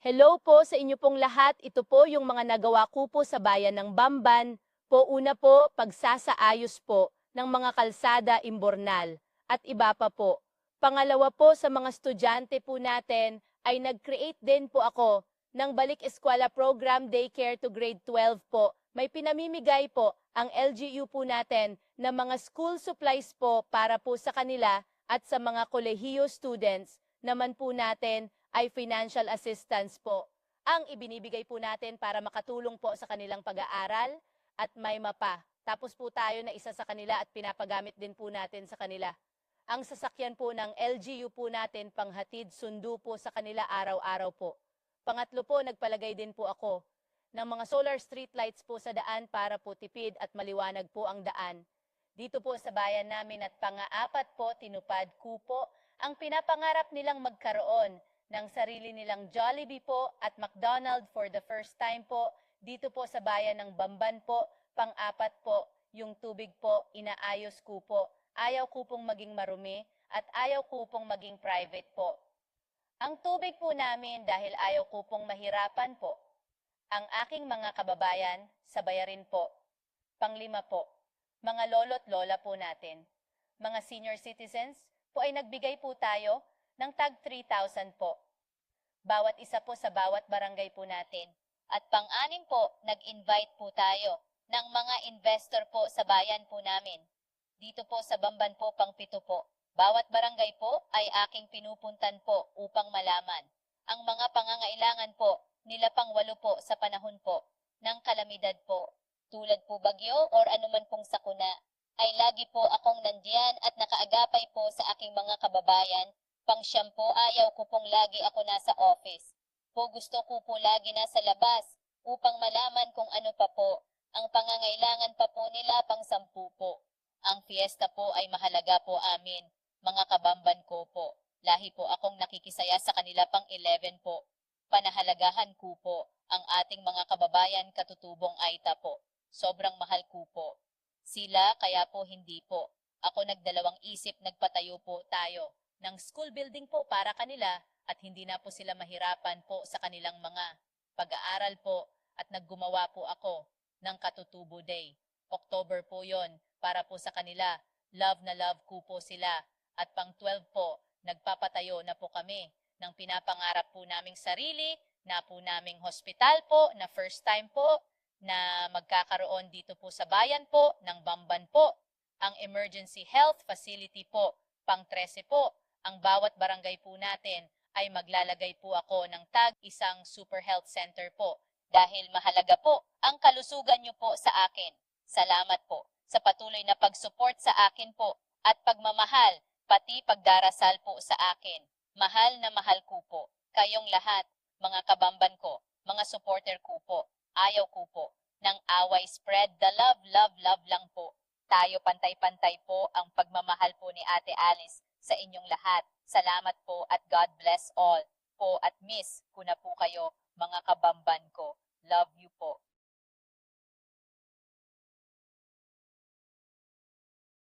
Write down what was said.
Hello po sa inyo pong lahat. Ito po yung mga nagawa ko po sa bayan ng Bamban. Una po, pagsasaayos po ng mga kalsada imbornal at iba pa po. Pangalawa po, sa mga estudyante po natin ay nag-create din po ako ng Balik Eskwela Program Daycare to Grade 12 po. May pinamimigay po ang LGU po natin na mga school supplies po para po sa kanila at sa mga kolehiyo students naman po natin ay financial assistance po ang ibinibigay po natin para makatulong po sa kanilang pag-aaral at may mapa. Tapos po tayo na isa sa kanila at pinapagamit din po natin sa kanila. Ang sasakyan po ng LGU po natin panghatid sundo po sa kanila araw-araw po. Pangatlo po, nagpalagay din po ako ng mga solar street lights po sa daan para po tipid at maliwanag po ang daan. Dito po sa bayan namin at pang-aapat po, tinupad ko po ang pinapangarap nilang magkaroon ng sarili nilang Jollibee po at McDonald's for the first time po dito po sa bayan ng Bamban po. Pang-apat po, yung tubig po, inaayos ko po. Ayaw ko pong maging marumi at ayaw ko pong maging private po. Ang tubig po namin dahil ayaw ko pong mahirapan po. Ang aking mga kababayan sa bayarin po. Panglima po, mga lolo't lola po natin. Mga senior citizens po ay nagbigay po tayo ng tag 3,000 po. Bawat isa po sa bawat barangay po natin. At pang-anim po, nag-invite po tayo ng mga investor po sa bayan po namin. Dito po sa Bamban po, pang-pito po. Bawat barangay po ay aking pinupuntan po upang malaman ang mga pangangailangan po nila pang-walo po sa panahon po ng kalamidad po. Tulad po bagyo or anuman pong sakuna, ay lagi po akong nandiyan at nakaagapay po sa aking mga kababayan. Pang-siyam po, ayaw ko pong lagi ako nasa office. Gusto ko po lagi nasa labas upang malaman kung ano pa po ang pangangailangan pa po nila. Pang-sampu po, ang fiesta po ay mahalaga po amin, mga kabamban ko po. Lahi po akong nakikisaya sa kanila. Pang-11 po, panahalagahan ko po ang ating mga kababayan katutubong Aita po. Sobrang mahal ko po sila, kaya po hindi po ako nagdalawang isip, nagpatayo po tayo ng school building po para kanila at hindi na po sila mahirapan po sa kanilang mga pag-aaral po at naggumawa po ako ng Katutubo Day. October po yon para po sa kanila. Love na love ko po sila. At pang-12 po, nagpapatayo na po kami ng pinapangarap po naming sarili na po naming hospital po na first time po na magkakaroon dito po sa bayan po ng Bamban po. Ang emergency health facility po. Pang-13 po, ang bawat barangay po natin ay maglalagay po ako ng tag isang super health center po dahil mahalaga po ang kalusugan niyo po sa akin. Salamat po sa patuloy na pag-support sa akin po at pagmamahal, pati pagdarasal po sa akin. Mahal na mahal ko po kayong lahat, mga kabamban ko, mga supporter ko po. Ayaw ko po ng away. Spread the love, love, love lang po. Tayo pantay-pantay po ang pagmamahal po ni Ate Alice sa inyong lahat. Salamat po at God bless all po at miss ko na po kayo, mga kabamban ko. Love you po.